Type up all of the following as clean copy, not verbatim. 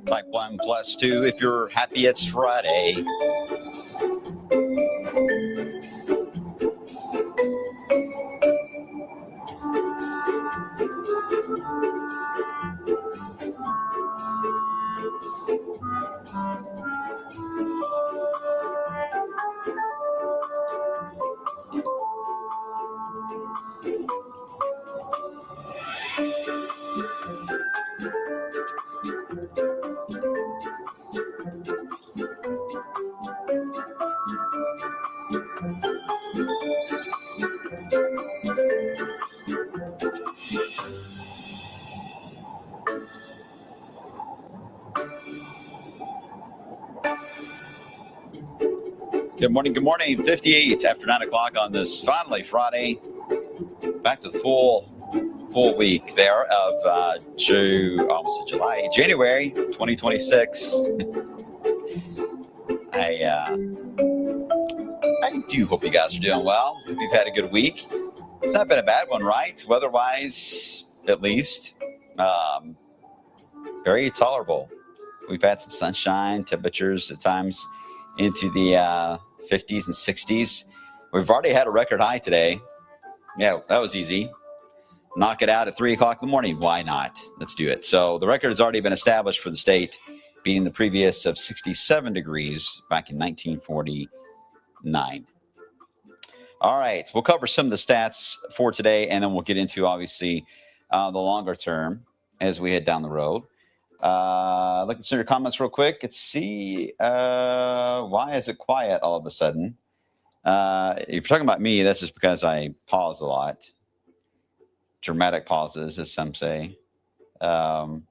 Type 1 plus 2 if you're happy it's Friday. Good morning. Good morning. 58 after 9 o'clock on this finally Friday. Back to the full week there of January 2026. I do hope you guys are doing well. Hope you've had a good week. It's not been a bad one, right? Weather-wise, at least. Very tolerable. We've had some sunshine, temperatures at times into the 50s and 60s. We've already had a record high today. Yeah, that was easy. Knock it out at 3 o'clock in the morning. Why not? Let's do it. So the record has already been established for the state, being the previous of 67 degrees back in 1949. All right, we'll cover some of the stats for today, and then we'll get into, obviously, the longer term as we head down the road. Look at some of your comments real quick. Let's see. Why is it quiet all of a sudden? If you're talking about me, that's just because I pause a lot. Dramatic pauses, as some say. I'll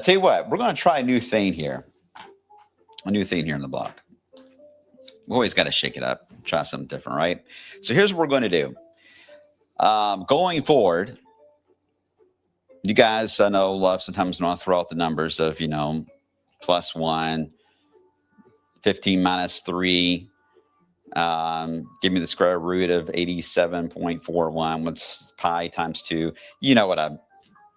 tell you what, we're going to try a new thing here. A new thing here in the block. We always got to shake it up. Try something different, right? So here's what we're going to do. Going forward, you guys, I know, love sometimes when I throw out the numbers of, +1, 15 minus 3. Give me the square root of 87.41. What's pi times 2? You know what I'm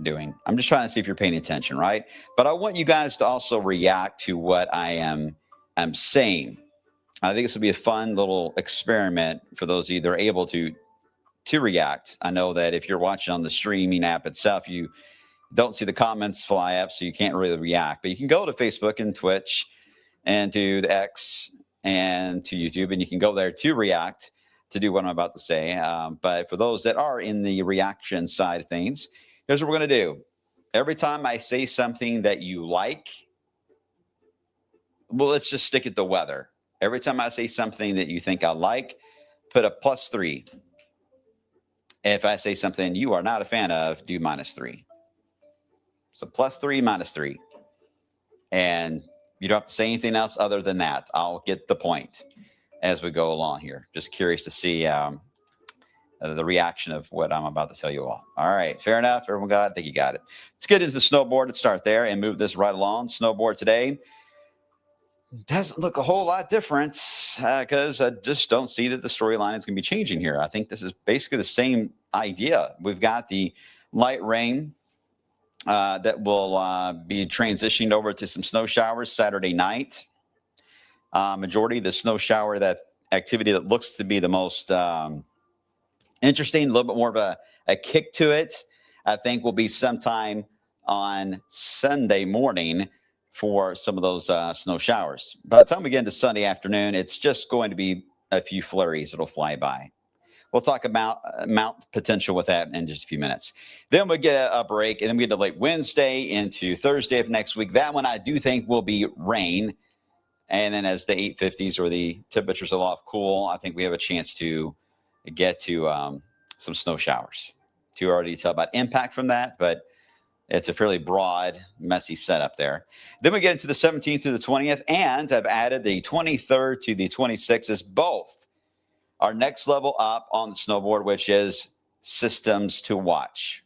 doing. I'm just trying to see if you're paying attention, right? But I want you guys to also react to what I am saying. I think this will be a fun little experiment for those of you that are able to react. I know that if you're watching on the streaming app itself, you don't see the comments fly up, so you can't really react. But you can go to Facebook and Twitch and to the X and to YouTube, and you can go there to react to do what I'm about to say. But for those that are in the reaction side of things, here's what we're going to do. Every time I say something that you like, well, let's just stick at the weather. Every time I say something that you think I like, put a +3. If I say something you are not a fan of, do -3. So +3, -3. And you don't have to say anything else other than that. I'll get the point as we go along here. Just curious to see the reaction of what I'm about to tell you all. All right, fair enough. Everyone got it? I think you got it. Let's get into the snowboard. Let's start there and move this right along. Snowboard today doesn't look a whole lot different because I just don't see that the storyline is going to be changing here. I think this is basically the same idea. We've got the light rain that will be transitioning over to some snow showers Saturday night. Majority of the snow shower, that activity that looks to be the most interesting, a little bit more of a kick to it, I think will be sometime on Sunday morning for some of those snow showers. By the time we get into Sunday afternoon, it's just going to be a few flurries that'll fly by. We'll talk about mount potential with that in just a few minutes. Then we'll get a break, and then we get to late Wednesday into Thursday of next week. That one I do think will be rain. And then as the 850s or the temperatures are off cool, I think we have a chance to get to some snow showers. Too early to tell about impact from that, but it's a fairly broad, messy setup there. Then we get into the 17th through the 20th, and I've added the 23rd to the 26th as both our next level up on the snowboard, which is systems to watch.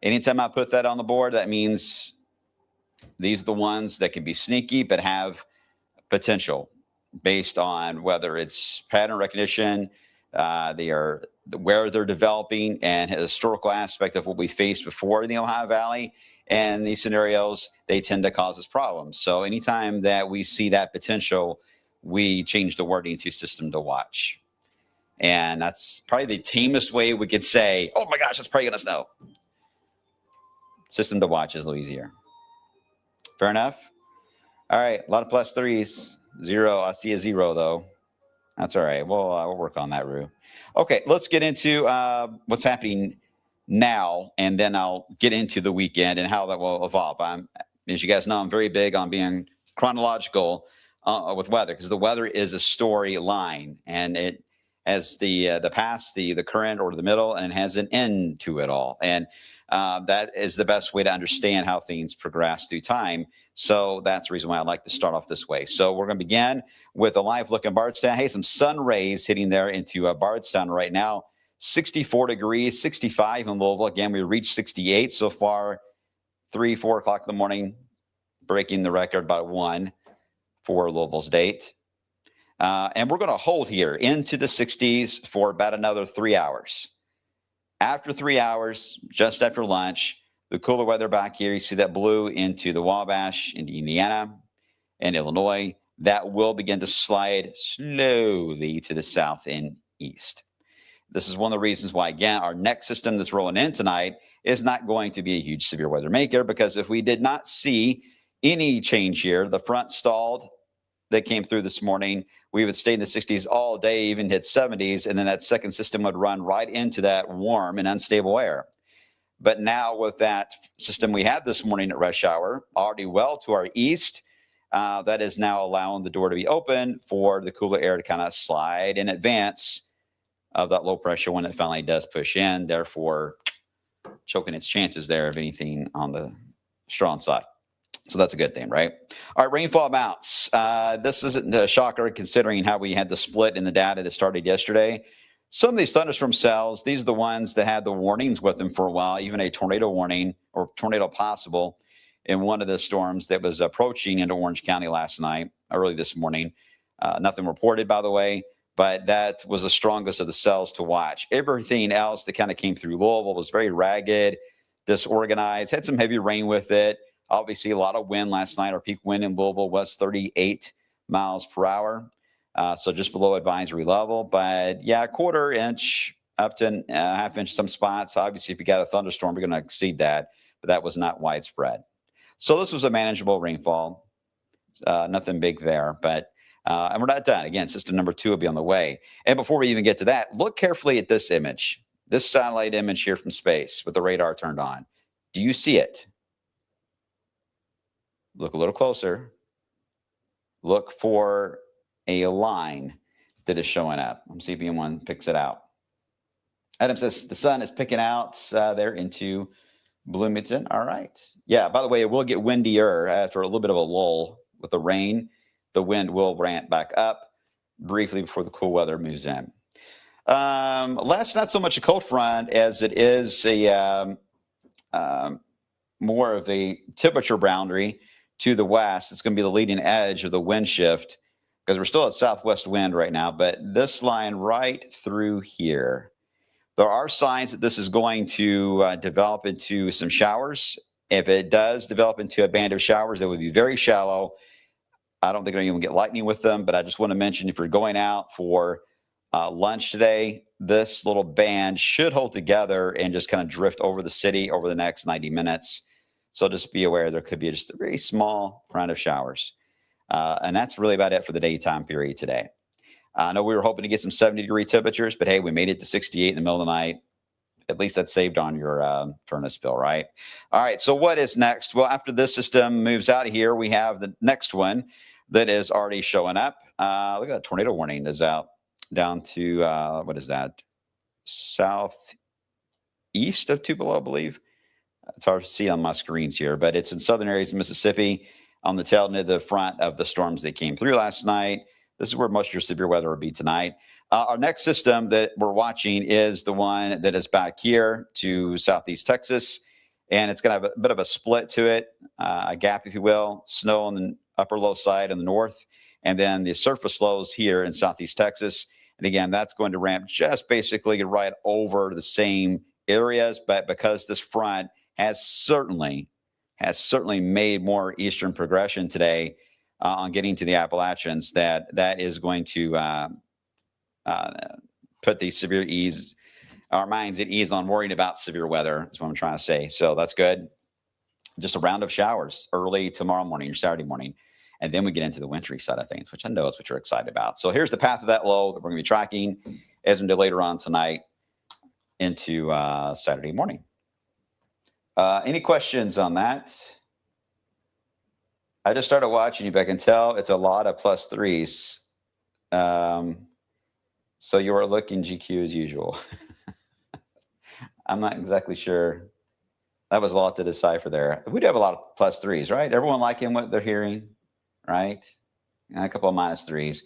Anytime I put that on the board, that means these are the ones that can be sneaky but have potential based on whether it's pattern recognition, they are where they're developing, and a historical aspect of what we faced before in the Ohio Valley. And these scenarios, they tend to cause us problems. So anytime that we see that potential, we change the wording to system to watch. And that's probably the tamest way we could say, oh my gosh, it's probably going to snow. System to watch is a little easier. Fair enough? All right, a lot of +3s. 0, I see a 0 though. That's all right. We'll work on that, Rue. Okay, let's get into what's happening now, and then I'll get into the weekend and how that will evolve. As you guys know, I'm very big on being chronological with weather, because the weather is a storyline, and it has the past, the current, or the middle, and it has an end to it all. And that is the best way to understand how things progress through time. So that's the reason why I like to start off this way. So we're going to begin with a live look in Bardstown. Hey, some sun rays hitting there into Bardstown right now. 64 degrees, 65 in Louisville. Again, we reached 68 so far. 3, 4 o'clock in the morning, breaking the record by 1 for Louisville's date. And we're going to hold here into the 60s for about another 3 hours. After 3 hours, just after lunch, the cooler weather back here, you see that blue into the Wabash, into Indiana and Illinois. That will begin to slide slowly to the south and east. This is one of the reasons why, again, our next system that's rolling in tonight is not going to be a huge severe weather maker, because if we did not see any change here, the front stalled that came through this morning, we would stay in the 60s all day, even hit 70s, and then that second system would run right into that warm and unstable air. But now with that system we had this morning at rush hour, already well to our east, that is now allowing the door to be open for the cooler air to kind of slide in advance of that low pressure when it finally does push in, therefore choking its chances there of anything on the strong side. So that's a good thing, right? All right, rainfall amounts. This isn't a shocker considering how we had the split in the data that started yesterday. Some of these thunderstorm cells, these are the ones that had the warnings with them for a while, even a tornado warning or tornado possible in one of the storms that was approaching into Orange County last night, early this morning. Nothing reported, by the way, but that was the strongest of the cells to watch. Everything else that kind of came through Louisville was very ragged, disorganized, had some heavy rain with it. Obviously, a lot of wind last night. Our peak wind in Louisville was 38 miles per hour. So just below advisory level. But yeah, a quarter inch up to a half inch some spots. Obviously, if you got a thunderstorm, you're going to exceed that. But that was not widespread. So this was a manageable rainfall. Nothing big there. But and we're not done. Again, system number 2 will be on the way. And before we even get to that, look carefully at this image. This satellite image here from space with the radar turned on. Do you see it? Look a little closer. look for a line that is showing up. Let me see if anyone picks it out. Adam says the sun is picking out there into Bloomington. All right. Yeah, by the way, it will get windier after a little bit of a lull with the rain. The wind will ramp back up briefly before the cool weather moves in. Last, not so much a cold front as it is a more of a temperature boundary to the west. It's going to be the leading edge of the wind shift because we're still at southwest wind right now, but this line right through here, there are signs that this is going to develop into some showers. If it does develop into a band of showers, that would be very shallow. I don't think they're going to get lightning with them, but I just want to mention if you're going out for lunch today, this little band should hold together and just kind of drift over the city over the next 90 minutes. So just be aware there could be just a very small round of showers. And that's really about it for the daytime period today. I know we were hoping to get some 70-degree temperatures, but hey, we made it to 68 in the middle of the night. At least that's saved on your furnace bill, right? All right, so what is next? Well, after this system moves out of here, we have the next one that is already showing up. Look at that tornado warning is out down to, what is that? Southeast of Tupelo, I believe. It's hard to see on my screens here, but it's in southern areas of Mississippi on the tail end of the front of the storms that came through last night. This is where most of your severe weather will be tonight. Our next system that we're watching is the one that is back here to southeast Texas, and it's going to have a bit of a split to it, a gap, if you will, snow on the upper low side in the north, and then the surface lows here in southeast Texas. And again, that's going to ramp just basically right over the same areas, but because this front has certainly made more eastern progression today on getting to the Appalachians, that is going to put the severe ease, our minds at ease on worrying about severe weather, is what I'm trying to say. So that's good. Just a round of showers early tomorrow morning or Saturday morning. And then we get into the wintry side of things, which I know is what you're excited about. So here's the path of that low that we're going to be tracking as we do later on tonight into Saturday morning. Any questions on that? I just started watching you, but I can tell it's a lot of plus threes. So you are looking GQ as usual. I'm not exactly sure. That was a lot to decipher there. We do have a lot of plus threes, right? Everyone liking what they're hearing, right? And a couple of minus threes.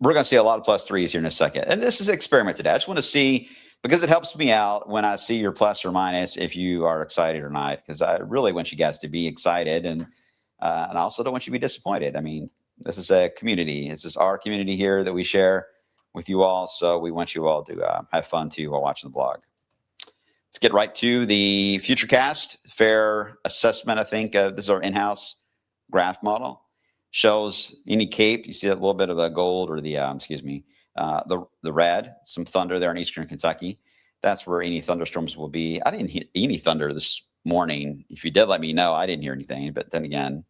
We're going to see a lot of plus threes here in a second. And this is an experiment today. I just want to see, because it helps me out when I see your plus or minus, if you are excited or not, because I really want you guys to be excited. And I also don't want you to be disappointed. I mean, this is a community. This is our community here that we share with you all. So we want you all to have fun too while watching the blog. Let's get right to the Futurecast fair assessment. I think this is our in-house graph model. Shows any cape. You see that little bit of the gold or the, the red, some thunder there in eastern Kentucky. That's where any thunderstorms will be. I didn't hear any thunder this morning. If you did, let me know. I didn't hear anything. But then again,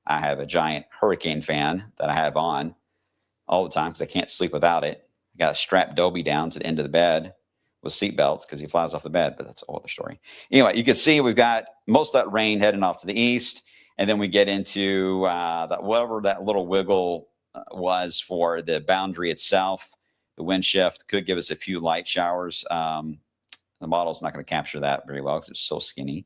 I have a giant hurricane fan that I have on all the time because I can't sleep without it. I got to strap Dobie down to the end of the bed with seat belts because he flies off the bed, but that's a whole other story. Anyway, you can see we've got most of that rain heading off to the east, and then we get into whatever that little wiggle was for the boundary itself. The wind shift could give us a few light showers. The model's not going to capture that very well because it's so skinny.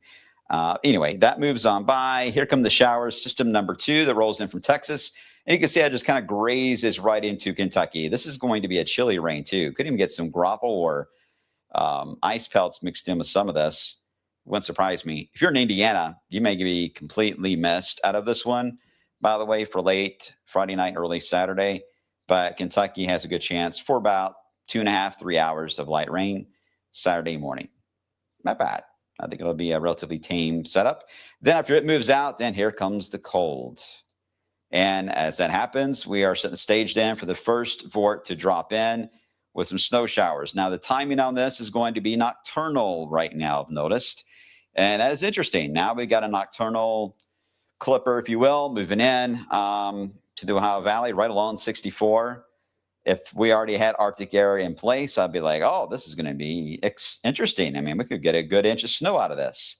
Anyway, that moves on by. Here come the showers, system number 2 that rolls in from Texas. And you can see I just kind of grazes right into Kentucky. This is going to be a chilly rain too. Could even get some grapple or ice pelts mixed in with some of this. Wouldn't surprise me. If you're in Indiana, you may be completely missed out of this one, by the way, for late Friday night, early Saturday. But Kentucky has a good chance for about 2.5, 3 hours of light rain Saturday morning. Not bad. I think it'll be a relatively tame setup. Then after it moves out, then here comes the cold. And as that happens, we are setting the stage then for the first vort to drop in with some snow showers. Now, the timing on this is going to be nocturnal right now, I've noticed. And that is interesting. Now we've got a nocturnal clipper, if you will, moving in to the Ohio Valley right along 64. If we already had Arctic air in place, I'd be like, oh, this is going to be interesting. I mean, we could get a good inch of snow out of this.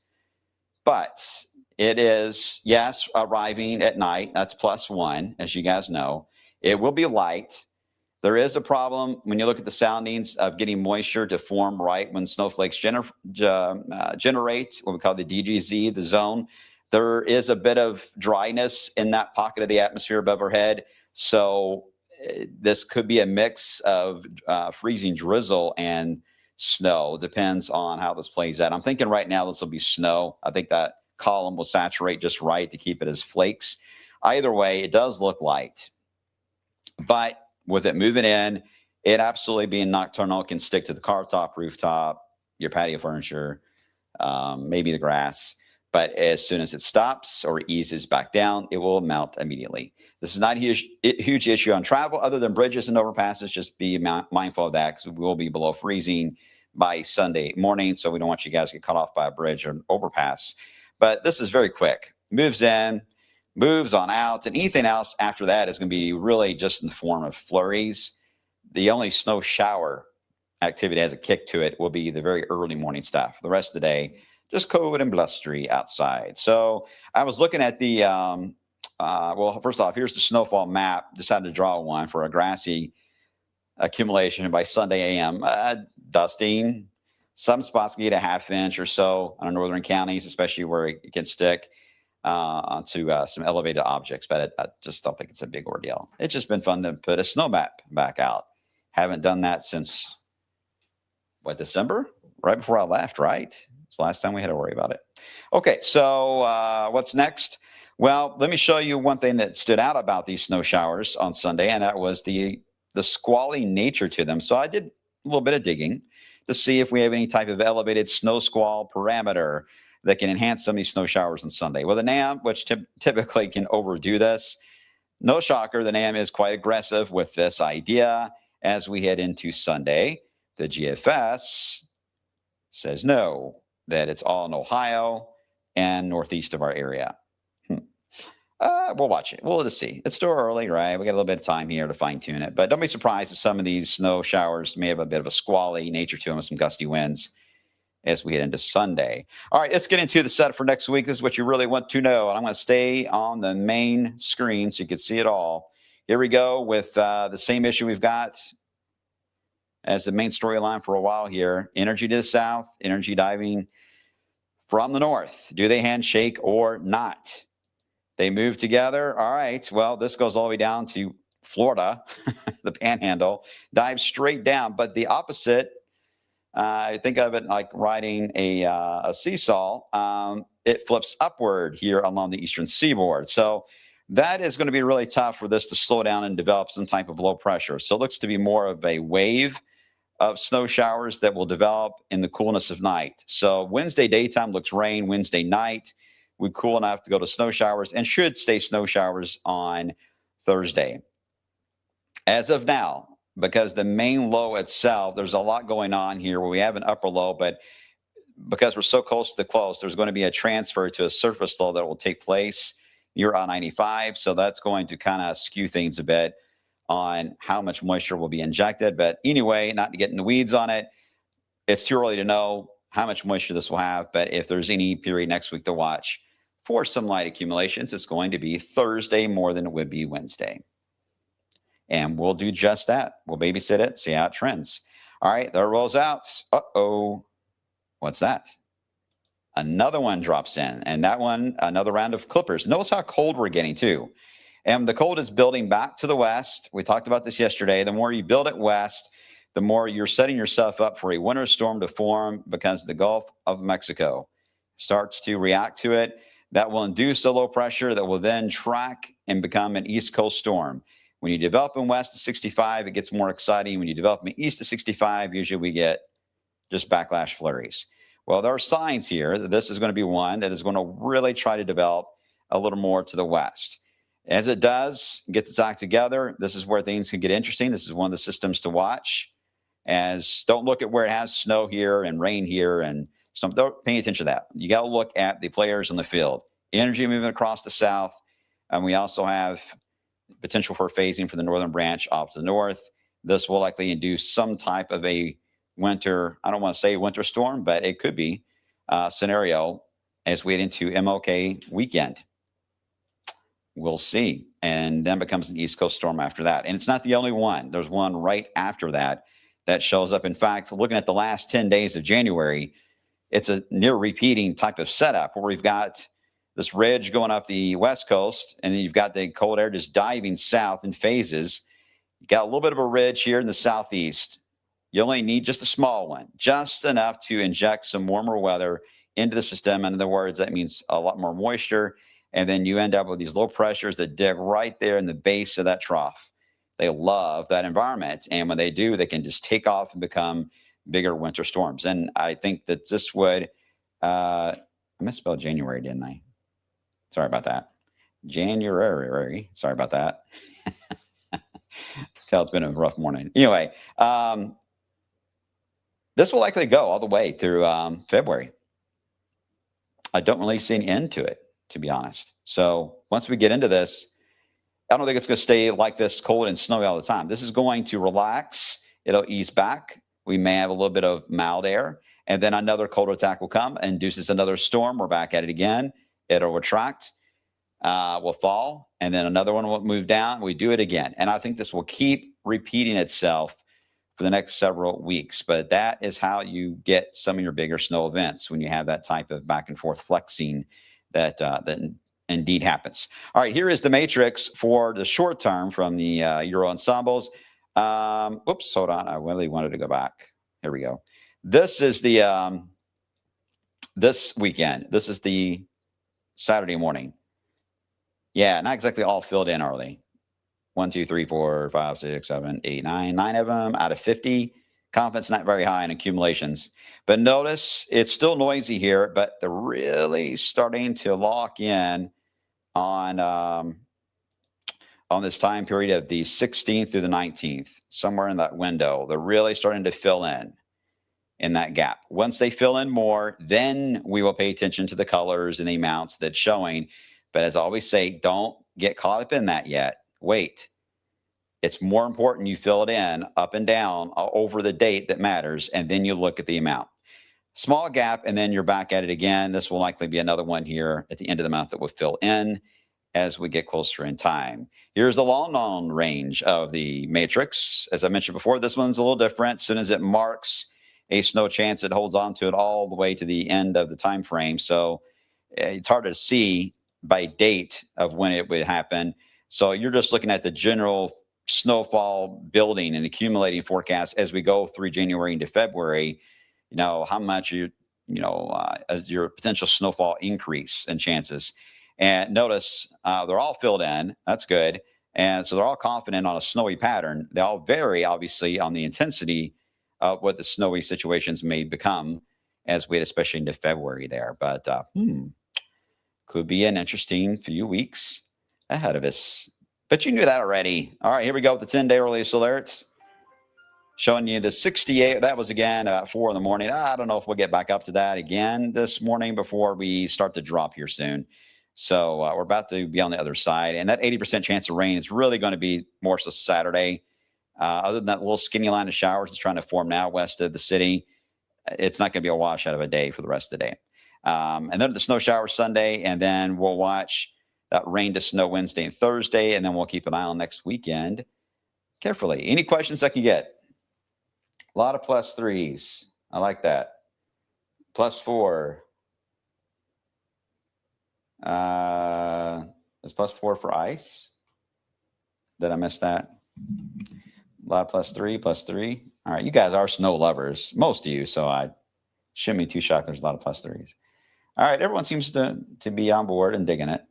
But It is, yes, arriving at night. That's +1, as you guys know. It will be light. There is a problem when you look at the soundings of getting moisture to form right when snowflakes generate what we call the DGZ, the zone. There is a bit of dryness in that pocket of the atmosphere above our head. So this could be a mix of freezing drizzle and snow. Depends on how this plays out. I'm thinking right now this will be snow. I think that column will saturate just right to keep it as flakes. Either way, it does look light. But with it moving in, it absolutely being nocturnal can stick to the car top, rooftop, your patio furniture, maybe the grass. But as soon as it stops or eases back down, it will melt immediately. This is not a huge issue on travel other than bridges and overpasses. Just be mindful of that because we will be below freezing by Sunday morning. So we don't want you guys to get cut off by a bridge or an overpass. But this is very quick. Moves in, moves on out, and anything else after that is going to be really just in the form of flurries. The only snow shower activity has a kick to it will be the very early morning stuff. The rest of the day, just cold and blustery outside. So I was looking at the, well, first off, here's the snowfall map. Decided to draw one for a grassy accumulation by Sunday a.m. Dusting. Some spots can get a half inch or so on northern counties, especially where it can stick onto some elevated objects. But I just don't think it's a big ordeal. It's just been fun to put a snow map back out. Haven't done that since, what, December? Right before I left, right? It's the last time we had to worry about it. Okay, so what's next? Well, let me show you one thing that stood out about these snow showers on Sunday, and that was the squally nature to them. So I did a little bit of digging to see if we have any type of elevated snow squall parameter that can enhance some of these snow showers on Sunday. Well, the NAM, which typically can overdo this, no shocker, the NAM is quite aggressive with this idea as we head into Sunday. The GFS says no, that it's all in Ohio and northeast of our area. We'll watch it. We'll just see. It's still early, right? We got a little bit of time here to fine tune it, but don't be surprised if some of these snow showers may have a bit of a squally nature to them with some gusty winds as we head into Sunday. All right, let's get into the setup for next week. This is what you really want to know, and I'm going to stay on the main screen so you can see it all. Here we go with the same issue we've got as the main storyline for a while here. Energy to the south, energy diving from the north. Do they handshake or not? They move together. All right. Well, this goes all the way down to Florida, the panhandle, dives straight down. But the opposite, think of it like riding a seesaw. It flips upward here along the eastern seaboard. So that is going to be really tough for this to slow down and develop some type of low pressure. So it looks to be more of a wave of snow showers that will develop in the coolness of night. So Wednesday daytime looks rain. Wednesday night, we cool enough to go to snow showers and should stay snow showers on Thursday. As of now, because the main low itself, there's a lot going on here where we have an upper low, but because we're so close to the close, there's going to be a transfer to a surface low that will take place near I-95. So that's going to kind of skew things a bit on how much moisture will be injected. But anyway, not to get in the weeds on it, it's too early to know how much moisture this will have. But if there's any period next week to watch for some light accumulations, it's going to be Thursday more than it would be Wednesday. And we'll do just that. We'll babysit it, see how it trends. All right, there it rolls out. Uh-oh. What's that? Another one drops in. And that one, another round of clippers. Notice how cold we're getting, too. And the cold is building back to the west. We talked about this yesterday. The more you build it west, the more you're setting yourself up for a winter storm to form because the Gulf of Mexico starts to react to it. That will induce a low pressure that will then track and become an East Coast storm. When you develop in west to 65, it gets more exciting. When you develop in east to 65, usually we get just backlash flurries. Well, there are signs here that this is going to be one that is going to really try to develop a little more to the west. As it does, get its act together, this is where things can get interesting. This is one of the systems to watch. As don't look at where it has snow here and rain here and some, don't pay attention to that. You got to look at the players in the field. Energy moving across the south, and we also have potential for phasing for the northern branch off to the north. This will likely induce some type of a winter, I don't want to say winter storm, but it could be scenario as we head into MLK weekend. We'll see. And then becomes an East Coast storm after that. And it's not the only one. There's one right after that that shows up. In fact, looking at the last 10 days of January, it's a near repeating type of setup where we've got this ridge going up the West Coast, and then you've got the cold air just diving south in phases. You got a little bit of a ridge here in the southeast. You only need just a small one, just enough to inject some warmer weather into the system. In other words, that means a lot more moisture. And then you end up with these low pressures that dig right there in the base of that trough. They love that environment. And when they do, they can just take off and become bigger winter storms. And I think that this would, I misspelled January, didn't I? Sorry about that. January. Sorry about that. Tell it's been a rough morning. Anyway, this will likely go all the way through February. I don't really see an end to it, to be honest. So once we get into this, I don't think it's going to stay like this cold and snowy all the time. This is going to relax. It'll ease back. We may have a little bit of mild air, and then another cold attack will come, induces another storm. We're back at it again. It'll retract, will fall, and then another one will move down. We do it again. And I think this will keep repeating itself for the next several weeks. But that is how you get some of your bigger snow events, when you have that type of back and forth flexing that indeed happens. All right, here is the matrix for the short term from the Euro ensembles. Oops, hold on. I really wanted to go back. Here we go. This is the this weekend. This is the Saturday morning. Yeah, not exactly all filled in early. 1, 2, 3, 4, 5, 6, 7, 8, 9. 9 of them out of 50. Confidence not very high in accumulations. But notice it's still noisy here, but they're really starting to lock in on this time period of the 16th through the 19th, somewhere in that window. They're really starting to fill in that gap. Once they fill in more, then we will pay attention to the colors and the amounts that's showing. But as I always say, don't get caught up in that yet. Wait. It's more important you fill it in up and down over the date that matters, and then you look at the amount. Small gap, and then you're back at it again. This will likely be another one here at the end of the month that will fill in as we get closer in time. Here's the long range of the matrix. As I mentioned before, this one's a little different. As soon as it marks a snow chance, it holds on to it all the way to the end of the time frame. So it's hard to see by date of when it would happen. So you're just looking at the general snowfall building and accumulating forecast as we go through January into February. How much as your potential snowfall increase and chances. And notice they're all filled in. That's good. And so they're all confident on a snowy pattern. They all vary, obviously, on the intensity of what the snowy situations may become as we head especially into February there. But could be an interesting few weeks ahead of us. But you knew that already. All right, here we go with the 10-day earliest alerts. Showing you the 68. That was, again, about 4 in the morning. I don't know if we'll get back up to that again this morning before we start to drop here soon. So we're about to be on the other side. And that 80% chance of rain is really going to be more so Saturday. Other than that little skinny line of showers that's trying to form now west of the city, it's not going to be a wash out of a day for the rest of the day. And then the snow shower Sunday, and then we'll watch that rain to snow Wednesday and Thursday, and then we'll keep an eye on next weekend carefully. Any questions I can get? A lot of +3s. I like that. +4. Is +4 for ice? Did I miss that? A lot of +3. All right, you guys are snow lovers, most of you, so I shouldn't be too shocked there's a lot of +3s. All right, everyone seems to be on board and digging it.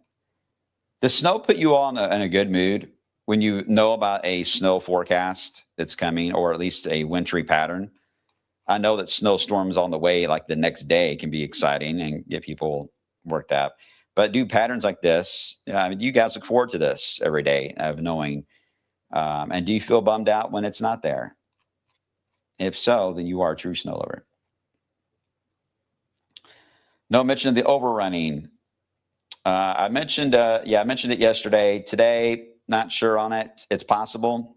Does snow put you all in a good mood when you know about a snow forecast that's coming, or at least a wintry pattern? I know that snowstorms on the way, like the next day, can be exciting and get people worked up. But do patterns like this, you guys look forward to this every day of knowing. And do you feel bummed out when it's not there? If so, then you are a true snow lover. No mention of the overrunning. I mentioned it yesterday. Today, not sure on it. It's possible.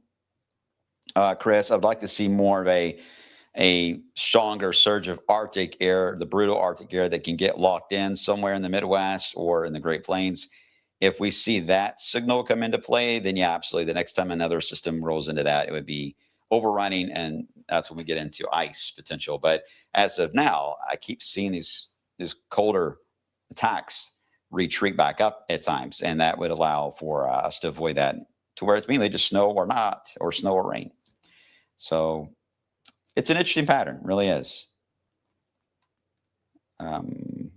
Chris, I'd like to see more of a a stronger surge of Arctic air, the brutal Arctic air that can get locked in somewhere in the Midwest or in the Great Plains. If we see that signal come into play, then yeah, absolutely. The next time another system rolls into that, it would be overrunning, and that's when we get into ice potential. But as of now, I keep seeing these colder attacks retreat back up at times, and that would allow for us to avoid that, to where it's mainly just snow or not, or snow or rain. So it's an interesting pattern, really is. And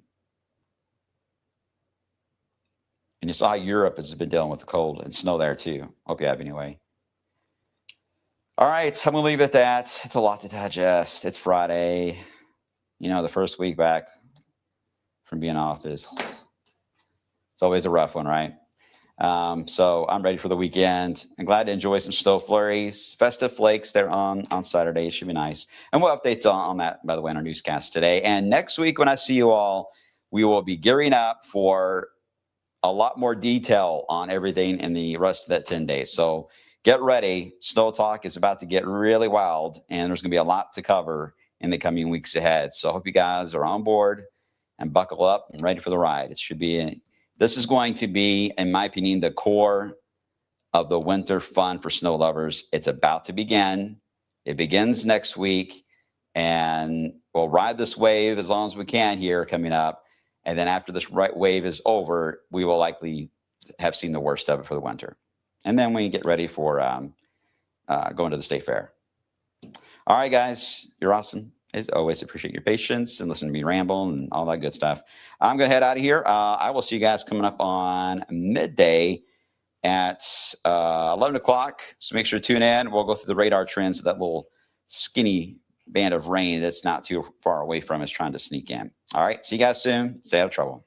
you saw how Europe has been dealing with the cold and snow there too. Hope you have anyway. All right, I'm going to leave it at that. It's a lot to digest. It's Friday. You know, the first week back from being off it's always a rough one, right? So I'm ready for the weekend. I'm glad to enjoy some snow flurries, festive flakes there on Saturday. It should be nice. And we'll update on that, by the way, in our newscast today. And next week, when I see you all, we will be gearing up for a lot more detail on everything in the rest of that 10 days. So get ready. SnowTALK is about to get really wild, and there's going to be a lot to cover in the coming weeks ahead. So I hope you guys are on board and buckle up and ready for the ride. It should be this is going to be, in my opinion, the core of the winter fun for snow lovers. It's about to begin. It begins next week, and we'll ride this wave as long as we can here coming up. And then after this wave is over, we will likely have seen the worst of it for the winter. And then we get ready for going to the state fair. All right, guys, you're awesome. As always, appreciate your patience and listen to me ramble and all that good stuff. I'm going to head out of here. I will see you guys coming up on midday at 11 o'clock. So make sure to tune in. We'll go through the radar trends of that little skinny band of rain that's not too far away from us trying to sneak in. All right, see you guys soon. Stay out of trouble.